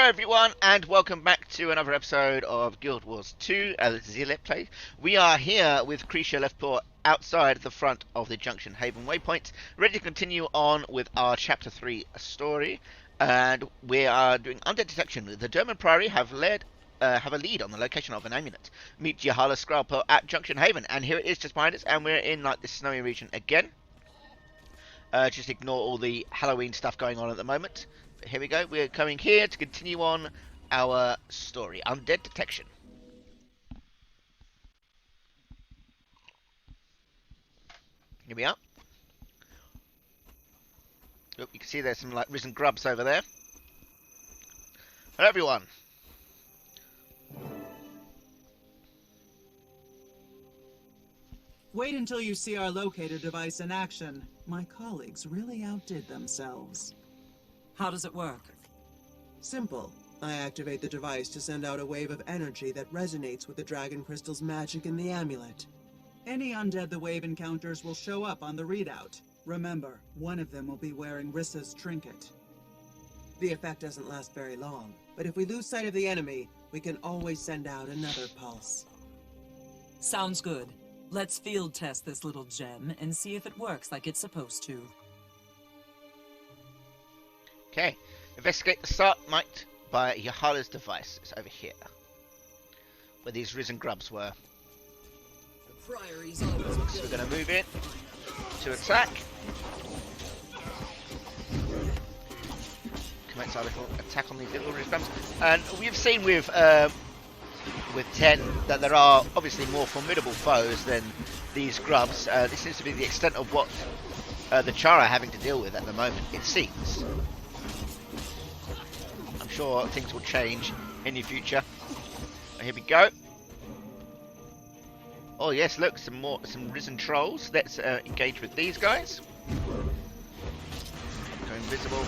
everyone, and welcome back to another episode of Guild Wars 2, Vigilant play. We are here with Creature Leftport outside the front of the Junction Haven waypoint, ready to continue on with our Chapter 3 story. And we are doing undead detection. The German Priory have a lead on the location of an amulet. Meet Yahala Skralpo at Junction Haven, and here it is just behind us, and we're in like this snowy region again. Just ignore all the Halloween stuff going on at the moment. But here we go. We're coming here to continue on our story. Undead detection. Here we are. Look, you can see there's some like risen grubs over there. Hello, everyone. Wait until you see our locator device in action. My colleagues really outdid themselves. How does it work? Simple. I activate the device to send out a wave of energy that resonates with the dragon crystal's magic in the amulet. Any undead the wave encounters will show up on the readout. Remember, one of them will be wearing Rissa's trinket. The effect doesn't last very long, but if we lose sight of the enemy, we can always send out another pulse. Sounds good. Let's field test this little gem and see if it works like it's supposed to. Okay. Investigate the start might by Yahala's device. It's over here, where these risen grubs were. The Priory's always So we're going to move in to attack. Commence our little attack on these little risen grubs. And we've seen with 10 that there are obviously more formidable foes than these grubs. This seems to be the extent of what the Char are having to deal with at the moment, it seems. I'm sure things will change in the future. Here we go. Oh yes, look, some risen trolls. Let's engage with these guys. Go invisible,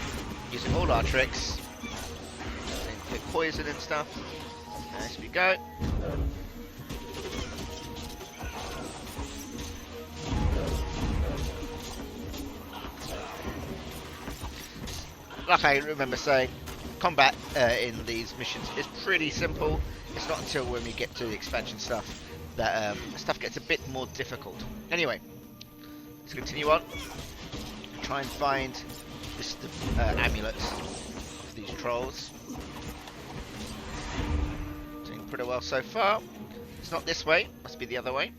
using all our tricks. Get poison and stuff. There we go. Like I remember saying, combat in these missions is pretty simple. It's not until when we get to the expansion stuff that stuff gets a bit more difficult. Anyway, let's continue on. Try and find this amulet of these trolls. Pretty well so far. It's not this way, must be the other way.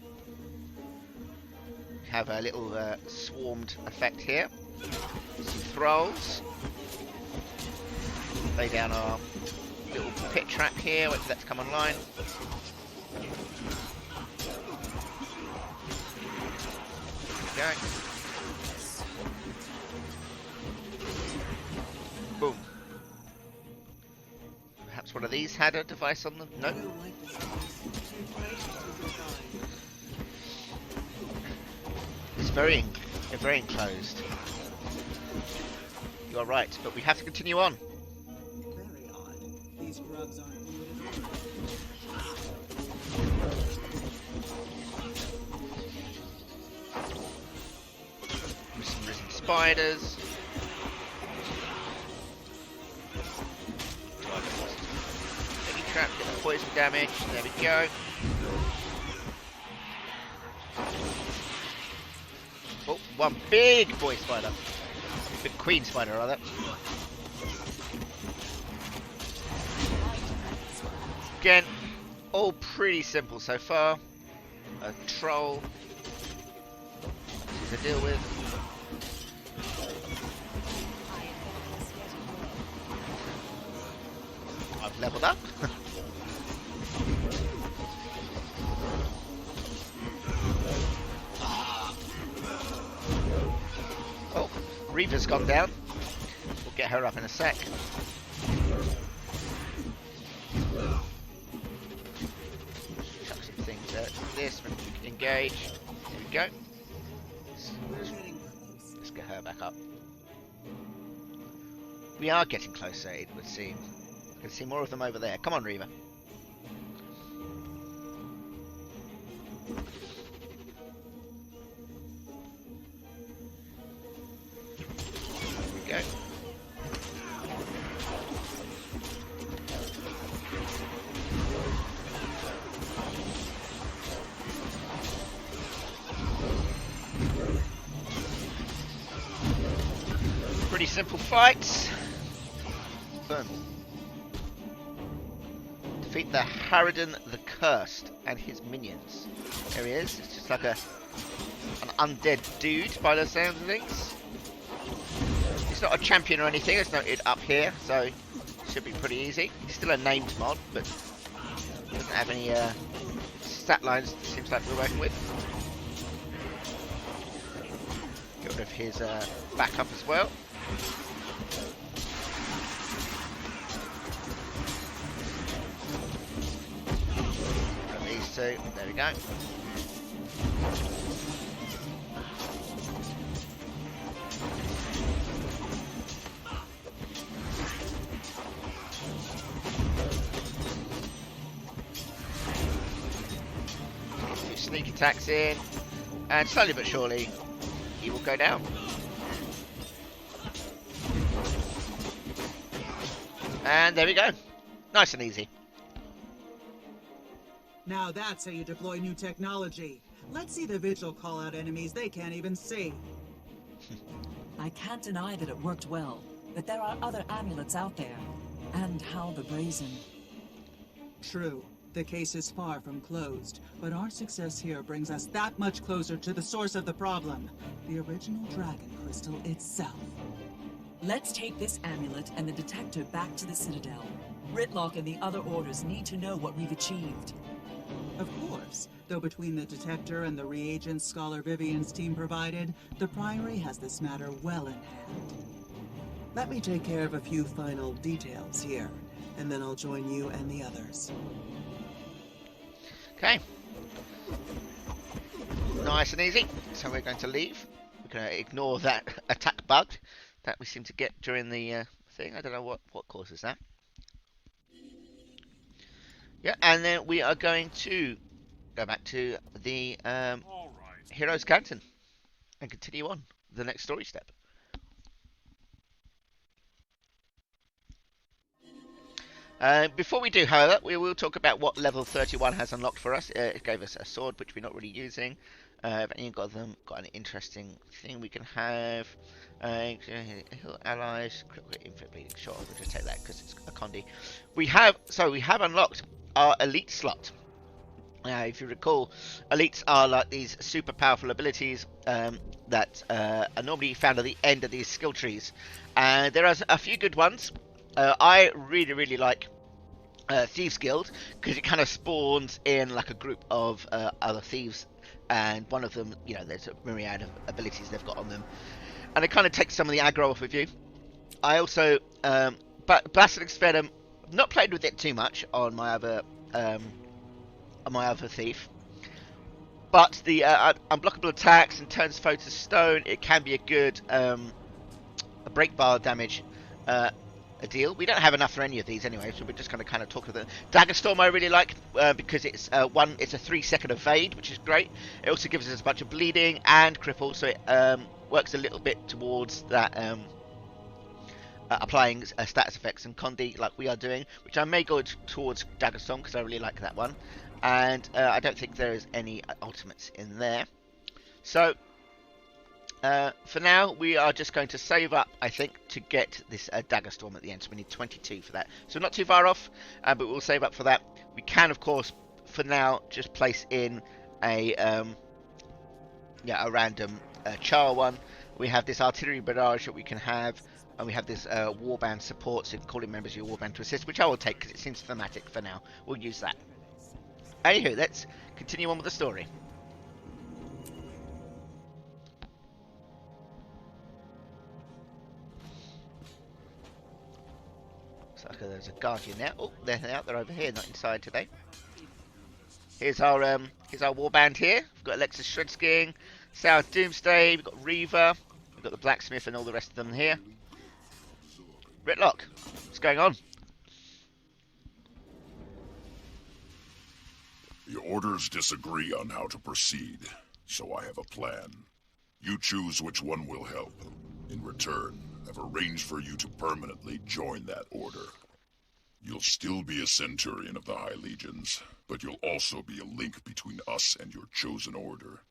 We have a little swarmed effect here. Some thralls. Lay down our little pit trap here, wait for that to come online. There we go. Boom. Perhaps one of these had a device on them? No. It's very enclosed. You are right, but we have to continue on. Very odd. These grubs aren't With some risen spiders. Trap, get the poison damage. There we go. Oh, one big boy spider. Big queen spider, rather. Again, all pretty simple so far. A troll. Easy to deal with. I've leveled up. Oh, Reaver's gone down. We'll get her up in a sec. Chuck some things at this, maybe we can engage. There we go. Let's get her back up. We are getting closer, it would seem. I can see more of them over there. Come on, Reaver. There we go. pretty simple fight. Boom. Defeat the Harridan the Cursed and his minions. There he is. It's just like an undead dude by the sounds of things. It's not a champion or anything. It's noted up here, so it should be pretty easy. He's still a named mod, but doesn't have any stat lines. It seems like we're working with. Get rid of his backup as well. These two, there we go. A few sneak attacks in, and slowly but surely he will go down. And there we go. Nice and easy. Now that's how you deploy new technology. Let's see the Vigil call out enemies they can't even see. I can't deny that it worked well, but there are other amulets out there. And how the brazen. True, the case is far from closed, but our success here brings us that much closer to the source of the problem, the original dragon crystal itself. Let's take this amulet and the detector back to the Citadel. Ritlock and the other orders need to know what we've achieved. Of course, though between the detector and the reagents Scholar Vivian's team provided, the Priory has this matter well in hand. Let me take care of a few final details here, and then I'll join you and the others. Okay. Nice and easy. So we're going to leave. We're going to ignore that attack bug that we seem to get during the thing. I don't know what causes that. Yeah, and then we are going to go back to the Heroes Canton and continue on the next story step. Before we do, however, we will talk about what level 31 has unlocked for us. It gave us a sword, which we're not really using. If any got an interesting thing we can have. Heal allies, critical infinite bleeding. Sure, we'll just take that because it's a condi. We have unlocked our elite slot. Now, if you recall, elites are like these super powerful abilities that are normally found at the end of these skill trees. And there are a few good ones. I really like Thieves Guild because it kind of spawns in like a group of other thieves, and one of them, you know, there's a myriad of abilities they've got on them, and it kind of takes some of the aggro off of you. I also, Basilisk Venom, not played with it too much on my other thief, but the unblockable attacks and turns foe to stone, it can be a good a break bar damage a deal. We don't have enough for any of these anyway, so we're just going to kind of talk about the Dagger Storm. I really like because it's it's a 3-second evade, which is great. It also gives us a bunch of bleeding and cripple, so it works a little bit towards that applying status effects and condi like we are doing, which I may go towards Dagger Storm because I really like that one, and I don't think there is any ultimates in there. So for now, we are just going to save up, I think, to get this Dagger Storm at the end. So we need 22 for that. So not too far off, but we'll save up for that. We can, of course, for now, just place in a random char one. We have this artillery barrage that we can have, and we have this warband support, so you can call in members of your warband to assist, which I will take because it seems thematic for now. We'll use that. Anywho, let's continue on with the story. So there's a guardian there. Oh, there they are. They're over here, not inside today. Here's our warband here. We've got Alexis Shredsking, Sour Doomsday. We've got Reaver. We've got the Blacksmith and all the rest of them here. Ritlock, what's going on? The orders disagree on how to proceed, so I have a plan. You choose which one will help. In return, I've arranged for you to permanently join that order. You'll still be a Centurion of the High Legions, but you'll also be a link between us and your chosen order.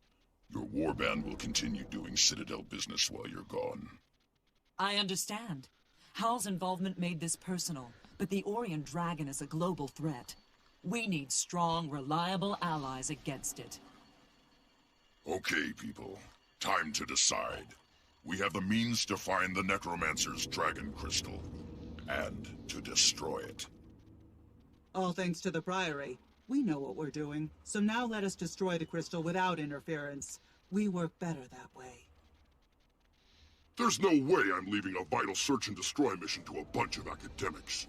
Your warband will continue doing Citadel business while you're gone. I understand. Hal's involvement made this personal, but the Orient Dragon is a global threat. We need strong, reliable allies against it. Okay, people. Time to decide. We have the means to find the Necromancer's Dragon Crystal, and to destroy it. All thanks to the Priory. We know what we're doing, so now let us destroy the crystal without interference. We work better that way. There's no way I'm leaving a vital search and destroy mission to a bunch of academics.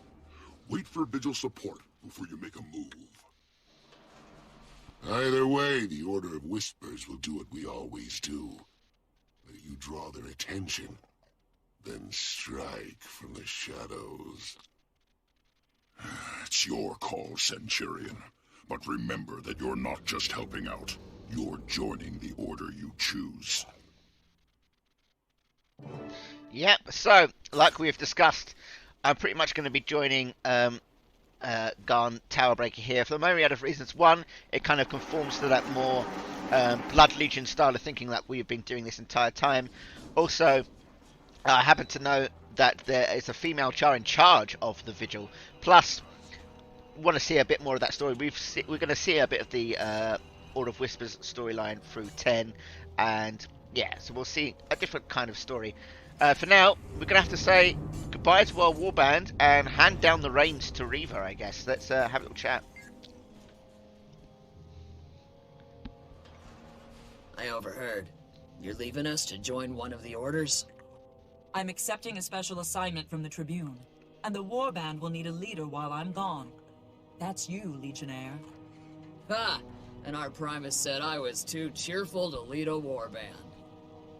Wait for Vigil support before you make a move. Either way, the Order of Whispers will do what we always do. Let you draw their attention, then strike from the shadows. It's your call, Centurion. But remember that you're not just helping out. You're joining the order you choose. Yep, so, like we've discussed, I'm pretty much going to be joining Garn Towerbreaker here for the myriad of reasons. One, it kind of conforms to that more Blood Legion style of thinking that we've been doing this entire time. Also, I happen to know that there is a female Char in charge of the Vigil. Plus, want to see a bit more of that story. We're going to see a bit of the Order of Whispers storyline through 10, and yeah, so we'll see a different kind of story. For now, we're going to have to say goodbye to our warband and hand down the reins to Reva, I guess. Let's have a little chat. I overheard. You're leaving us to join one of the orders? I'm accepting a special assignment from the Tribune, and the warband will need a leader while I'm gone. That's you, Legionnaire. Ha! And our Primus said I was too cheerful to lead a warband.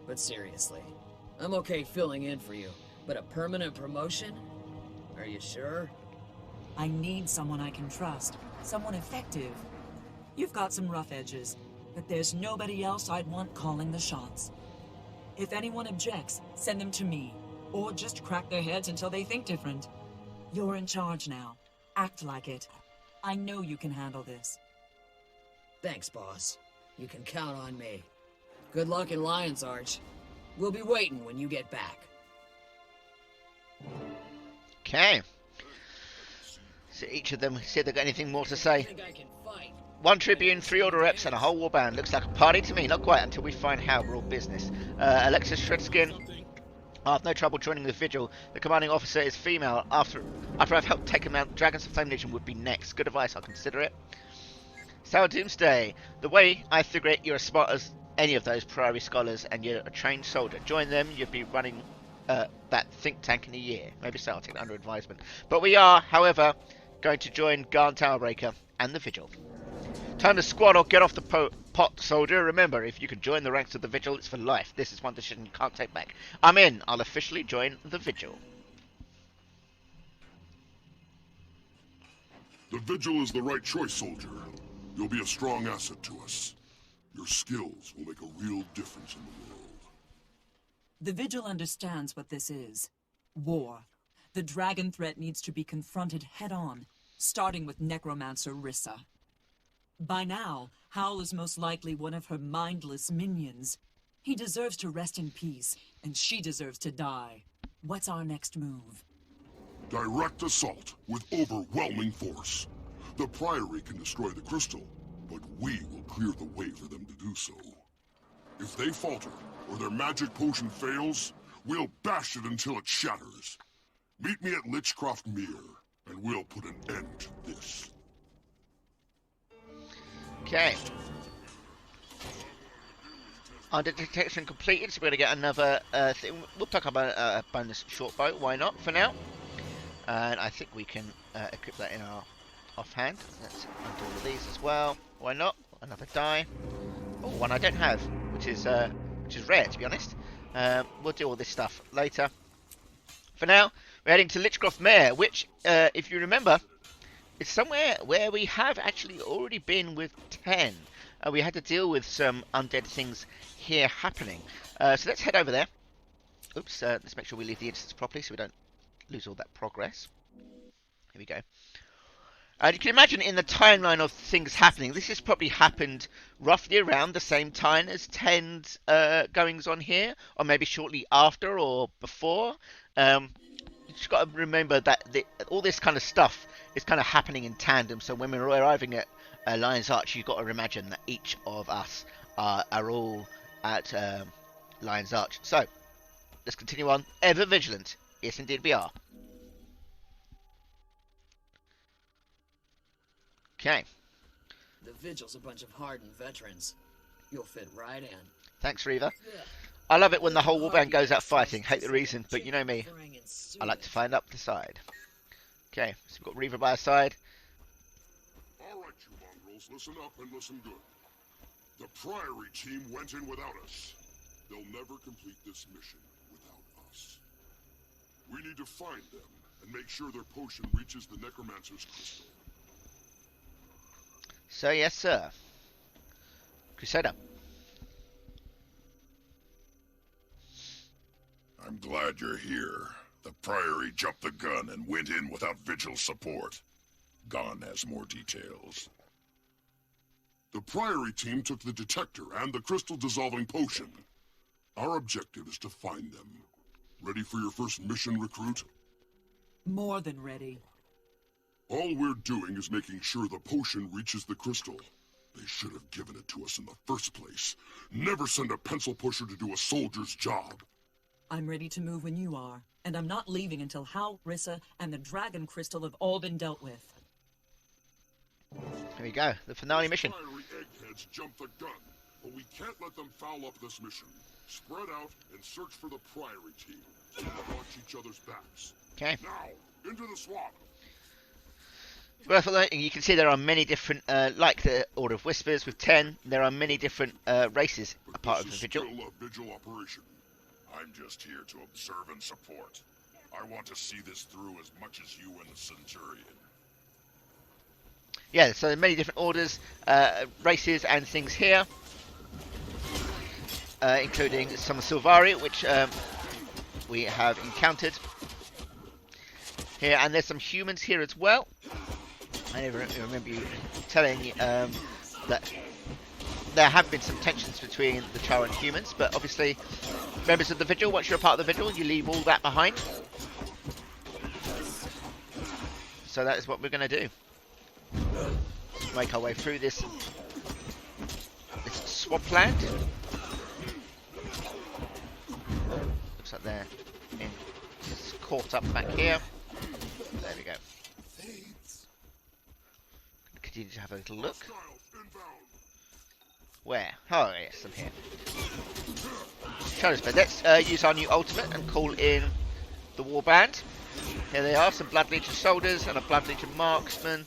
But seriously, I'm okay filling in for you, but a permanent promotion? Are you sure? I need someone I can trust, someone effective. You've got some rough edges, but there's nobody else I'd want calling the shots. If anyone objects, send them to me, or just crack their heads until they think different. You're in charge now. Act like it. I know you can handle this. Thanks, boss. You can count on me. Good luck in Lion's Arch. We'll be waiting when you get back. Okay. So each of them see if they've got anything more to say. I think I can fight. One Tribune, 3 Order Reps, and a whole warband. Looks like a party to me. Not quite until we find how. We're all business. Alexis Shredskin. I have no trouble joining the Vigil. The commanding officer is female. After I've helped take him out, Dragons of Flame Legion would be next. Good advice, I'll consider it. Sour Doomsday. The way I figure it, you're as smart as any of those Priory scholars, and you're a trained soldier. Join them, you'd be running that think tank in a year. Maybe so, I'll take it under advisement. But we are, however, going to join Garn Towerbreaker and the Vigil. Time to squad or get off the pot, soldier. Remember, if you can join the ranks of the Vigil, it's for life. This is one decision you can't take back. I'm in. I'll officially join the Vigil. The Vigil is the right choice, soldier. You'll be a strong asset to us. Your skills will make a real difference in the world. The Vigil understands what this is. War. The dragon threat needs to be confronted head-on, starting with Necromancer Rissa. By now, Howl is most likely one of her mindless minions. He deserves to rest in peace, and she deserves to die. What's our next move? Direct assault with overwhelming force. The Priory can destroy the crystal, but we will clear the way for them to do so. If they falter, or their magic potion fails, we'll bash it until it shatters. Meet me at Lichcroft Mere, and we'll put an end to this. Okay. Under detection completed, so we're going to get another thing. We'll pick up a bonus short bow, why not, for now. And I think we can equip that in our offhand. Let's undo all of these as well. Why not? Another die. Oh, one I don't have, which is rare, to be honest. We'll do all this stuff later. For now, we're heading to Lichcroft Mere, which, if you remember, is somewhere where we have actually already been with 10. We had to deal with some undead things here happening. So let's head over there. Oops, let's make sure we leave the instance properly so we don't lose all that progress. Here we go. And you can imagine in the timeline of things happening, this has probably happened roughly around the same time as Ten's goings on here, or maybe shortly after or before. You just got to remember that all this kind of stuff is kind of happening in tandem. So when we're arriving at Lion's Arch, you've got to imagine that each of us are all at Lion's Arch. So let's continue on. Ever vigilant. Yes, indeed we are. Okay. The Vigil's a bunch of hardened veterans. You'll fit right in. Thanks, Reaver. I love it when the whole warband goes out fighting. Hate the reason, but you know me. I like to find up the side. Okay, so we've got Reaver by our side. Alright, you mongrels, listen up and listen good. The Priory team went in without us. They'll never complete this mission without us. We need to find them and make sure their potion reaches the Necromancer's crystal. So, yes, sir. Crusader. I'm glad you're here. The Priory jumped the gun and went in without Vigil support. Gon has more details. The Priory team took the detector and the crystal-dissolving potion. Our objective is to find them. Ready for your first mission, recruit? More than ready. All we're doing is making sure the potion reaches the crystal. They should have given it to us in the first place. Never send a pencil pusher to do a soldier's job. I'm ready to move when you are, and I'm not leaving until Hal, Rissa, and the Dragon Crystal have all been dealt with. Here we go, the finale mission. Fiery eggheads jumped the gun, but we can't let them foul up this mission. Spread out and search for the Priory team. Watch each other's backs. Okay. Now, into the swamp. Worth noting, you can see there are many different, like the Order of Whispers with 10, there are many different races a part of the Vigil. Still a Vigil operation. I'm just here to observe and support. I want to see this through as much as you and the Centurion. Yeah, so many different orders, races and things here. Including some Silvari, which we have encountered here. And there's some humans here as well. I remember you telling that there have been some tensions between the Char and humans, but obviously, members of the Vigil, once you're a part of the Vigil, you leave all that behind. So that is what we're going to do. Make our way through this swampland. Looks like they're caught up back here. There we go. Continue to have a little look. Where? Oh yes, I'm here. Let's use our new ultimate and call in the warband. Here they are, some Blood Legion soldiers and a Blood Legion marksman.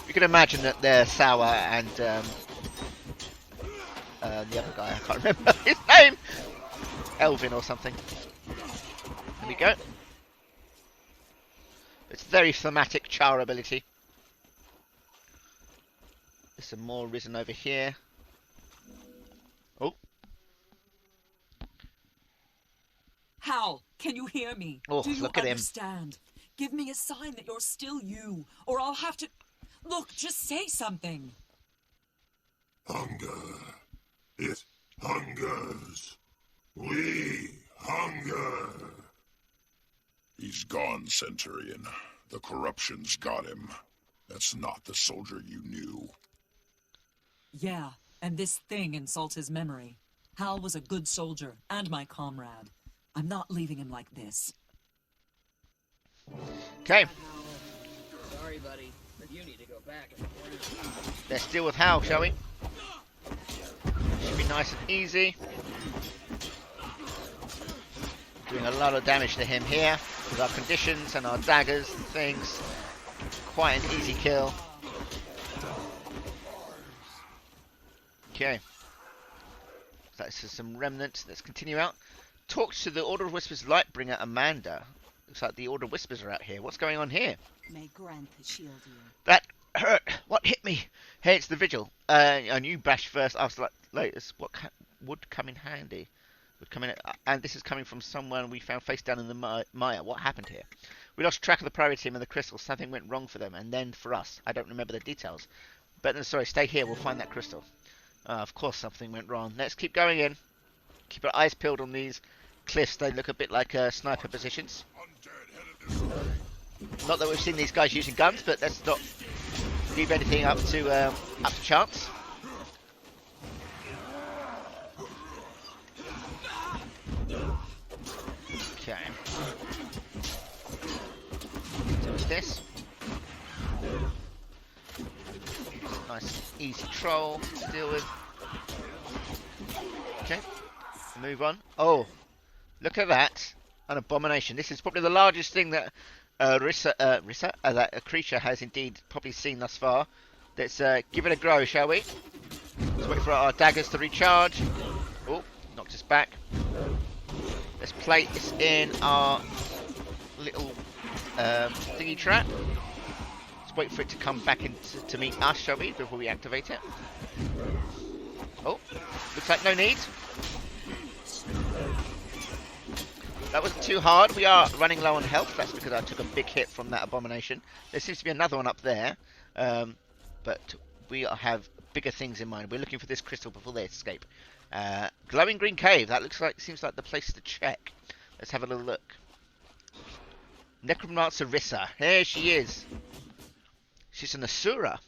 You can imagine that they're Sour and the other guy, I can't remember his name. Elvin or something. There we go. It's very thematic Char ability. There's some more risen over here. Oh. Hal, can you hear me? Oh, Do you look at him. understand? Give me a sign that you're still you, or I'll have to... Look, just say something. Hunger. It hungers. We hunger. He's gone, Centurion. The corruption's got him. That's not the soldier you knew. Yeah, and this thing insults his memory. Hal was a good soldier, and my comrade. I'm not leaving him like this. Okay. Sorry, buddy, but you need to go back and ground. Let's deal with Hal, shall we? Should be nice and easy. Doing a lot of damage to him here with our conditions and our daggers and things. Quite an easy kill. Okay. That's some remnants. Let's continue out. Talk to the Order of Whispers Lightbringer Amanda. Looks like the Order of Whispers are out here. What's going on here? May grant the shield you. That hurt. What hit me? Hey, it's the Vigil. I knew bash first. I was like, this would come in handy. Would come in, and this is coming from someone we found face down in the mire. What happened here? We lost track of the priority team and the crystal. Something went wrong for them, and then for us. I don't remember the details. But sorry, stay here. We'll find that crystal. Of course something went wrong. Let's keep going in. Keep our eyes peeled on these cliffs. They look a bit like sniper positions. Not that we've seen these guys using guns, but let's not leave anything up to chance. Okay. So what's this? Nice, easy troll to deal with. Okay, move on. Oh, look at that! An abomination. This is probably the largest thing that that a creature has indeed probably seen thus far. Let's give it a go, shall we? Let's wait for our daggers to recharge. Oh, knocked us back. Let's place this in our little thingy trap. Let's wait for it to come back in to meet us, shall we, before we activate it. Oh, looks like no need. That wasn't too hard. We are running low on health. That's because I took a big hit from that abomination. There seems to be another one up there. But we have bigger things in mind. We're looking for this crystal before they escape. Glowing green cave. That seems like the place to check. Let's have a little look. Necromancer Rissa. There she is. She's an Asura.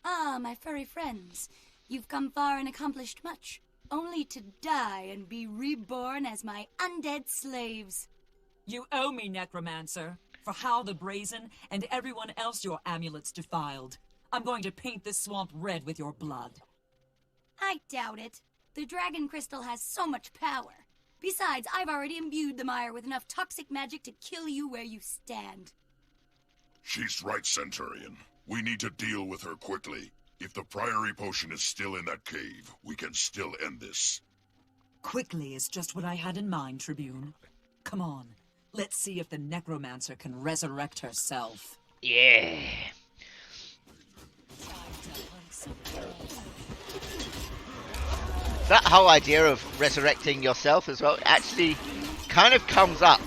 Ah, my furry friends. You've come far and accomplished much, only to die and be reborn as my undead slaves. You owe me, Necromancer, for how the Brazen and everyone else your amulets defiled. I'm going to paint this swamp red with your blood. I doubt it. The dragon crystal has so much power. Besides, I've already imbued the mire with enough toxic magic to kill you where you stand. She's right, Centurion. We need to deal with her quickly. If the Priory Potion is still in that cave, we can still end this. Quickly is just what I had in mind, Tribune. Come on, let's see if the Necromancer can resurrect herself. Yeah. That whole idea of resurrecting yourself as well actually kind of comes up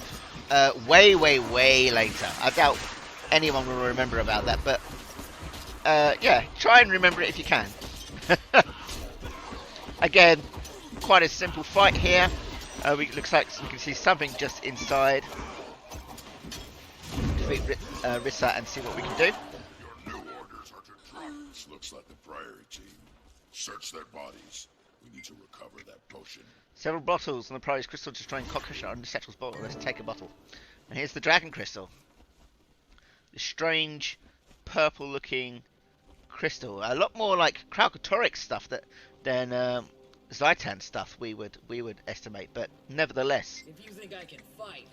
way later. I doubt anyone will remember about that, but yeah, try and remember it if you can. Again, quite a simple fight here. Looks like we can see something just inside. Defeat Rissa and see what we can do. Your new orders are to track this looks like the Priory team. Search their bodies. We need to recover that potion. Several bottles on the prize crystal destroying cockroach on the Satchel's bottle. Let's take a bottle. And here's the dragon crystal. The strange purple looking crystal. A lot more like Kralkatorix stuff than Zaitan stuff we would estimate, but nevertheless. If you think I can fight,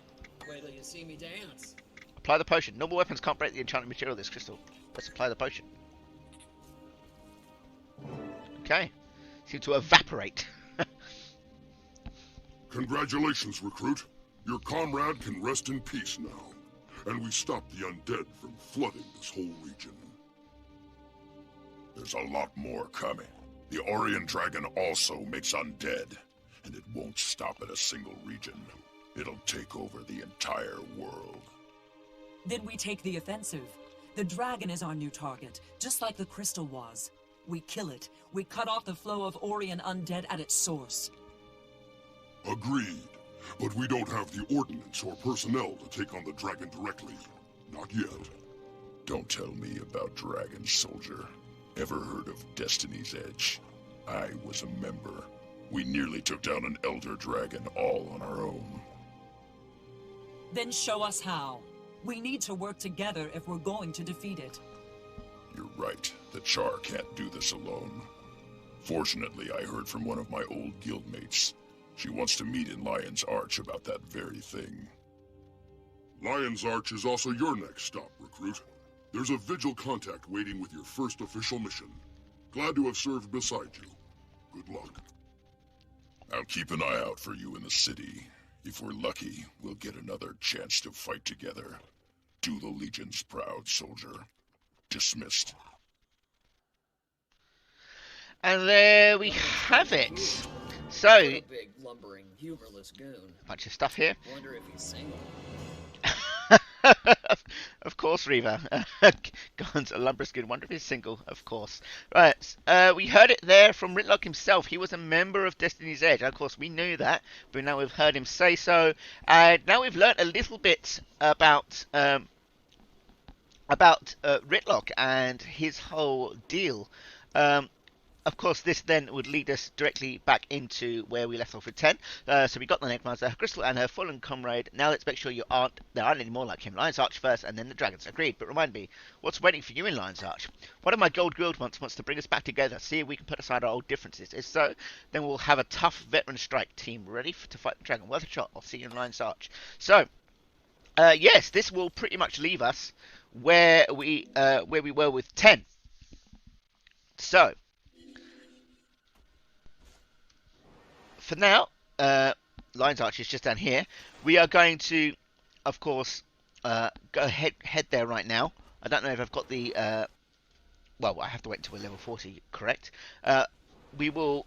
wait till you see me dance. Apply the potion. Normal weapons can't break the enchanted material of this crystal. Let's apply the potion. Okay. Seem to evaporate. Congratulations, recruit. Your comrade can rest in peace now. And we stopped the undead from flooding this whole region. There's a lot more coming. The Orion Dragon also makes undead, and it won't stop at a single region. It'll take over the entire world. Then we take the offensive. The dragon is our new target, just like the crystal was. We kill it. We cut off the flow of Orion undead at its source. Agreed. But we don't have the ordnance or personnel to take on the dragon directly. Not yet. Don't tell me about dragons, soldier. Ever heard of Destiny's Edge? I was a member. We nearly took down an elder dragon all on our own. Then show us how. We need to work together if we're going to defeat it. You're right. The Char can't do this alone. Fortunately, I heard from one of my old guildmates. She wants to meet in Lion's Arch about that very thing. Lion's Arch is also your next stop, recruit. There's a Vigil contact waiting with your first official mission. Glad to have served beside you. Good luck. I'll keep an eye out for you in the city. If we're lucky, we'll get another chance to fight together. Do the Legion's proud, soldier. Dismissed. And there we have it. So, What a big, lumbering, humorless goon. bunch of stuff here. Wonder if he's single. Of course, Reaver. Guns, a Lumberskin. Wonder if he's single. Of course. Right. We heard it there from Ritlock himself. He was a member of Destiny's Edge. Of course, we knew that, but now we've heard him say so. And now we've learnt a little bit about Ritlock and his whole deal. Of course, this then would lead us directly back into where we left off with 10. So we got the Necromancer, her Crystal, and her fallen comrade. Now let's make sure there aren't any more like him. Lion's Arch first, and then the Dragons. Agreed, but remind me, what's waiting for you in Lion's Arch? One of my Gold Guild wants to bring us back together, see if we can put aside our old differences. If so, then we'll have a tough veteran strike team ready to fight the Dragon. Worth a shot. I'll see you in Lion's Arch. So, yes, this will pretty much leave us where we were with 10. So, for now, Lion's Arch is just down here. We are going to, of course, go head there right now. I don't know if I've got the... well, I have to wait until we're level 40, correct? We will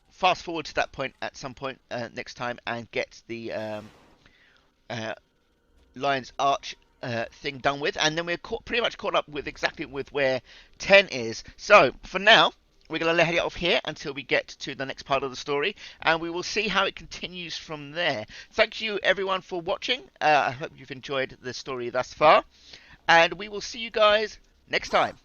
fast forward to that point at some point next time and get the Lion's Arch thing done with. And then we're pretty much caught up with exactly with where 10 is. So, for now, we're going to head it off here until we get to the next part of the story, and we will see how it continues from there. Thank you, everyone, for watching. I hope you've enjoyed the story thus far, and we will see you guys next time.